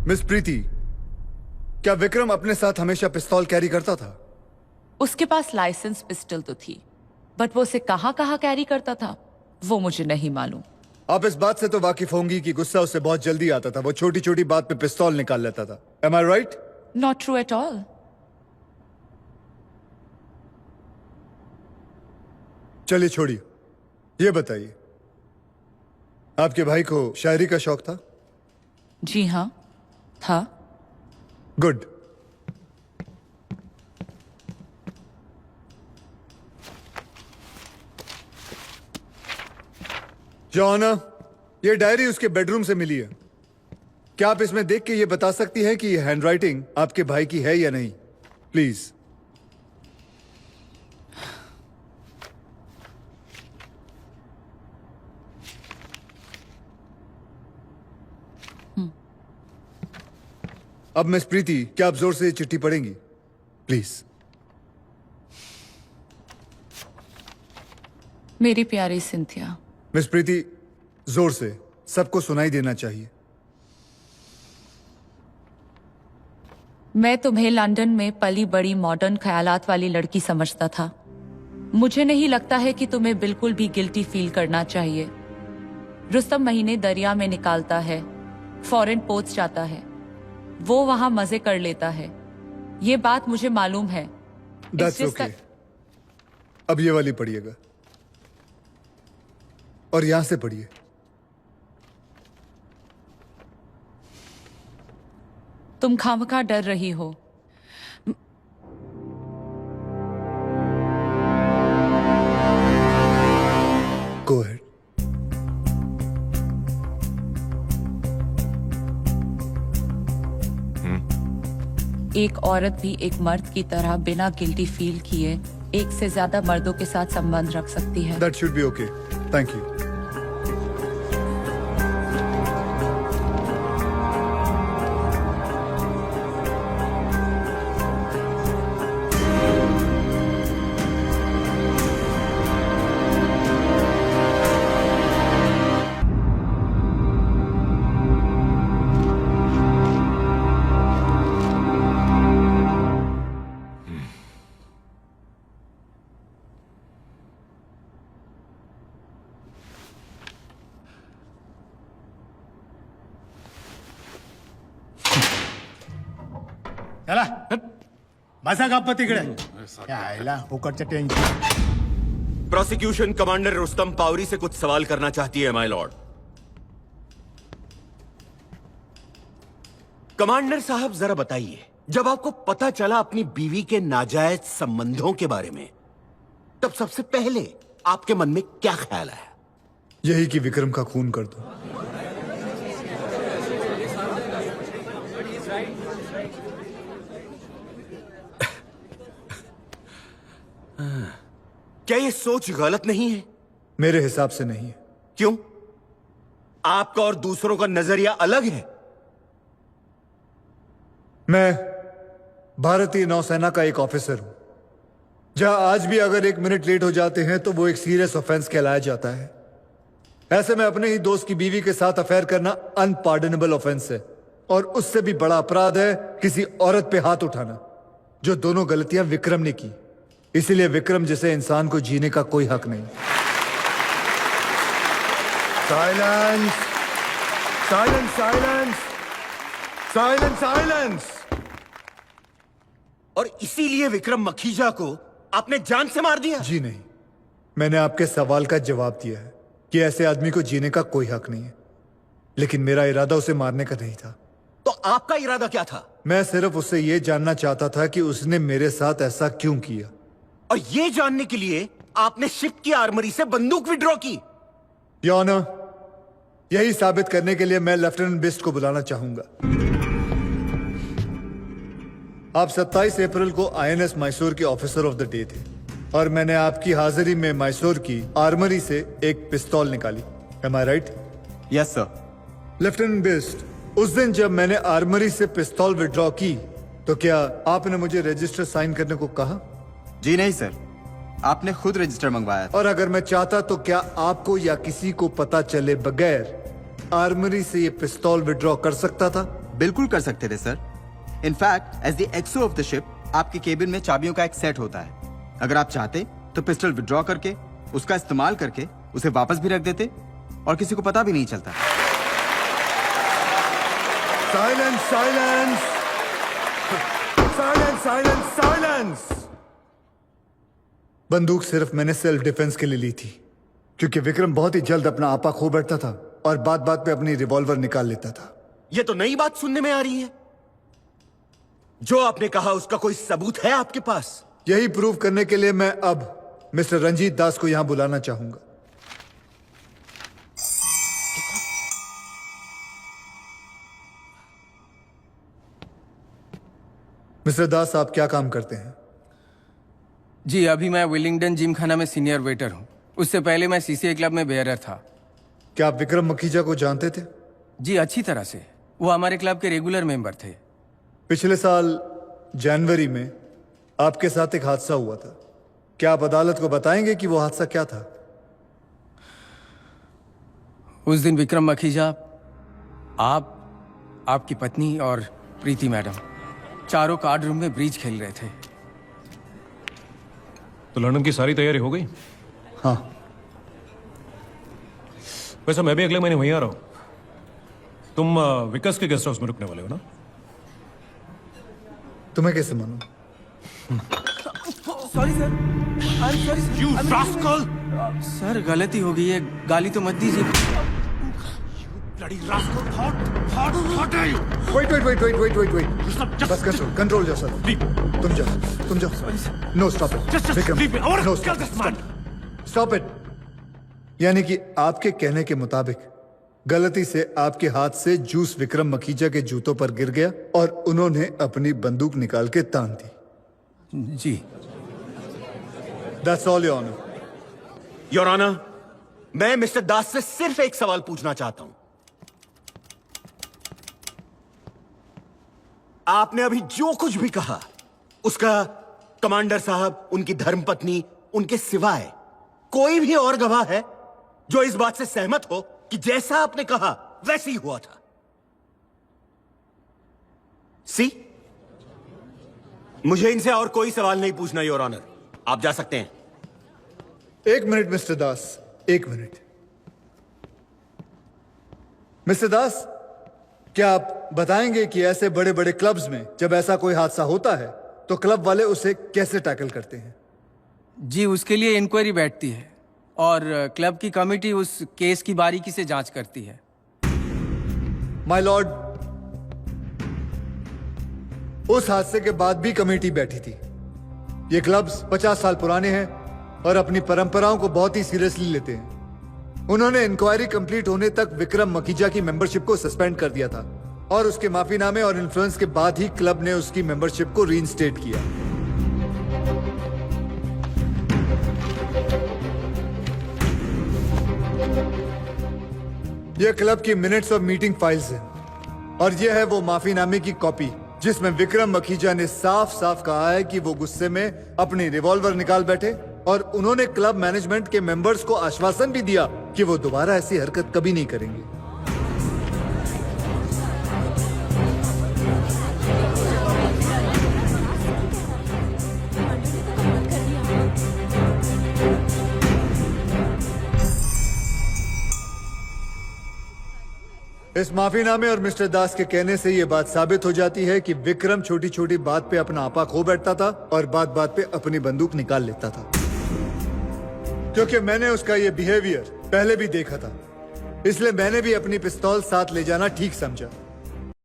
Miss प्रीति, क्या विक्रम अपने साथ हमेशा पिस्तौल कैरी करता था? उसके पास लाइसेंस पिस्टल तो थी, बट वो उसे कहां कहां कैरी करता था वो मुझे नहीं मालूम। आप इस बात से तो वाकिफ होंगी कि गुस्सा उसे बहुत जल्दी आता था। वो छोटी छोटी बात पे पिस्तौल निकाल लेता था। Am I right? Not true at all. चलिए छोड़िए, ये बताइए, आपके भाई को शायरी का शौक था? जी हाँ, था। गुड। जॉन, ये डायरी उसके बेडरूम से मिली है। क्या आप इसमें देख के ये बता सकती हैं कि ये हैंडराइटिंग आपके भाई की है या नहीं? प्लीज। अब मिस प्रीति, क्या आप जोर से ये चिट्ठी पढ़ेंगी? प्लीज। मेरी प्यारी सिंथिया। मिस प्रीति, जोर से, सबको सुनाई देना चाहिए। मैं तुम्हें लंदन में पली बड़ी मॉडर्न ख्यालात वाली लड़की समझता था। मुझे नहीं लगता है कि तुम्हें बिल्कुल भी गिल्टी फील करना चाहिए। रुस्तम महीने दरिया में निकालता है, फॉरेन पोस्ट जाता है, वो वहां मजे कर लेता है। ये बात मुझे मालूम है। That's okay. अब ये वाली पढ़िएगा और यहां से पढ़िए। तुम खामखा डर रही हो। Go ahead. एक औरत भी एक मर्द की तरह बिना गिल्टी फील किए एक से ज्यादा मर्दों के साथ संबंध रख सकती है। That should be okay. Thank you. चला बसा गप्प तिकडे यायला फुकटचं tension. Prosecution commander Rustam Pavri से कुछ सवाल करना चाहती है माय लॉर्ड। कमांडर साहब जरा बताइए, जब आपको पता चला अपनी बीवी के नाजायज संबंधों के बारे में, तब सबसे पहले आपके मन में क्या ख्याल आया? यही कि विक्रम का खून कर दो। क्या ये सोच गलत नहीं है? मेरे हिसाब से नहीं है। क्यों? आपका और दूसरों का नजरिया अलग है। मैं भारतीय नौसेना का एक ऑफिसर हूं, जहां आज भी अगर 1 मिनट लेट हो जाते हैं तो वो एक सीरियस ऑफेंस कहलाया जाता है। ऐसे में अपने ही दोस्त की बीवी के साथ अफेयर करना अनपार्डनेबल ऑफेंस है, और उससे भी बड़ा अपराध है किसी औरत पे हाथ उठाना, जो दोनों गलतियां विक्रम ने की। इसीलिए विक्रम जैसे इंसान को जीने का कोई हक नहीं। Silence silence silence silence silence. और इसीलिए विक्रम मखीजा को आपने जान से मार दिया? जी नहीं, मैंने आपके सवाल का जवाब दिया है कि ऐसे आदमी को जीने का कोई हक नहीं है, लेकिन मेरा इरादा उसे मारने का नहीं था। तो आपका इरादा क्या था? मैं सिर्फ उससे यह जानना चाहता था कि उसने मेरे साथ ऐसा क्यों किया। और ये जानने के लिए आपने शिप की आर्मरी से बंदूक विड्रॉ की? योर ऑनर, यही साबित करने के लिए मैं लेफ्टिनेंट बिस्ट को बुलाना चाहूंगा। आप 27 अप्रैल को आईएनएस मैसूर के ऑफिसर ऑफ द डे थे, और मैंने आपकी हाजिरी में मैसूर की आर्मरी से एक पिस्तौल निकाली। Am I right? Yes sir. Lieutenant Bisht, उस दिन जब मैंने आर्मरी से पिस्तौल विड्रॉ की, तो क्या आपने मुझे रजिस्टर साइन करने को कहा? जी नहीं सर, आपने खुद रजिस्टर मंगवाया था। और अगर मैं चाहता तो क्या आपको या किसी को पता चले बगैर आर्मरी से ये पिस्तौल विड्रॉ कर सकता था? बिल्कुल कर सकते थे sir. In fact as the XO of the ship आपके केबिन में चाबियों का एक सेट होता है। अगर आप चाहते तो पिस्टल विड्रॉ करके उसका इस्तेमाल करके उसे वापस भी रख देते और किसी को पता भी नहीं चलता। Silence silence silence silence silence. बंदूक सिर्फ मैंने सेल्फ डिफेंस के लिए ली थी, क्योंकि विक्रम बहुत ही जल्द अपना आपा खो बैठता था और बात बात पे अपनी रिवॉल्वर निकाल लेता था। ये तो नई बात सुनने में आ रही है। जो आपने कहा उसका कोई सबूत है आपके पास? यही प्रूव करने के लिए मैं अब मिस्टर रंजीत दास को यहां बुलाना चाहूंगा। मिस्टर दास, आप क्या काम करते हैं? जी अभी मैं विलिंगडन जिम खाना में सीनियर वेटर हूँ। उससे पहले मैं सीसीए क्लब में बेयरर था। क्या आप विक्रम मखीजा को जानते थे? जी अच्छी तरह से। वो हमारे क्लब के रेगुलर मेंबर थे। पिछले साल जनवरी में आपके साथ एक हादसा हुआ था। क्या आप अदालत को बताएंगे कि वो हादसा क्या था? उस दिन विक्रम मखीजा, आप, आपकी पत्नी और प्रीति मैडम चारों कार्ड रूम में ब्रीज खेल रहे थे। तो लंदन की सारी तैयारी हो गई? हाँ। वैसे मैं भी अगले महीने वहीं आ रहा हूं। तुम विकास के गेस्ट हाउस में रुकने वाले हो ना? तुम्हें कैसे मालूम? Sorry sir, You rascal! Sir गलती हो गई है, गाली तो मत दीजिए। Bloody rascal! What are you? Wait. बस control yourself. तुम जाओ. No, stop it. Just Vikram, leave me. I want no, to kill this man. Stop it. यानी कि आपके कहने के मुताबिक गलती से आपके हाथ से जूस विक्रम मखीजा के जूतों पर गिर गया और उन्होंने अपनी बंदूक निकाल के तान दी। जी That's all, Your Honor. Your honour, मैं मिस्टर दास से सिर्फ एक सवाल पूछना चाहता हूं। आपने अभी जो कुछ भी कहा उसका कमांडर साहब, उनकी धर्मपत्नी, उनके सिवाय कोई भी और गवाह है जो इस बात से सहमत हो कि जैसा आपने कहा वैसे ही हुआ था? सी, मुझे इनसे और कोई सवाल नहीं पूछना योर ऑनर। आप जा सकते हैं। एक मिनट मिस्टर दास, एक मिनट। मिस्टर दास, क्या आप बताएंगे कि ऐसे बड़े बड़े क्लब्स में जब ऐसा कोई हादसा होता है तो क्लब वाले उसे कैसे टैकल करते हैं? जी उसके लिए इंक्वायरी बैठती है और क्लब की कमेटी उस केस की बारीकी से जांच करती है। माय लॉर्ड, उस हादसे के बाद भी कमेटी बैठी थी। ये क्लब्स 50 साल पुराने हैं और अपनी परंपराओं को बहुत ही सीरियसली लेते हैं। उन्होंने इंक्वायरी कंप्लीट होने तक विक्रम मखीजा की मेंबरशिप को सस्पेंड कर दिया था और उसके माफीनामे और इन्फ्लुएंस के बाद ही क्लब ने उसकी मेंबरशिप को रीइंस्टेट किया। यह क्लब की मिनट्स और मीटिंग फाइल्स हैं और यह है वो माफीनामे की कॉपी जिसमें विक्रम मखीजा ने साफ साफ कहा है कि वो गुस्से में अपनी रिवॉल्वर निकाल बैठे और उन्होंने क्लब मैनेजमेंट के मेंबर्स को आश्वासन भी दिया कि वो दोबारा ऐसी हरकत कभी नहीं करेंगे। इस माफीनामे और मिस्टर दास के कहने से यह बात साबित हो जाती है कि विक्रम छोटी छोटी बात पे अपना आपा खो बैठता था और बात बात पे अपनी बंदूक निकाल लेता था, क्योंकि मैंने उसका यह बिहेवियर पहले भी देखा था, इसलिए मैंने भी अपनी पिस्तौल साथ ले जाना ठीक समझा।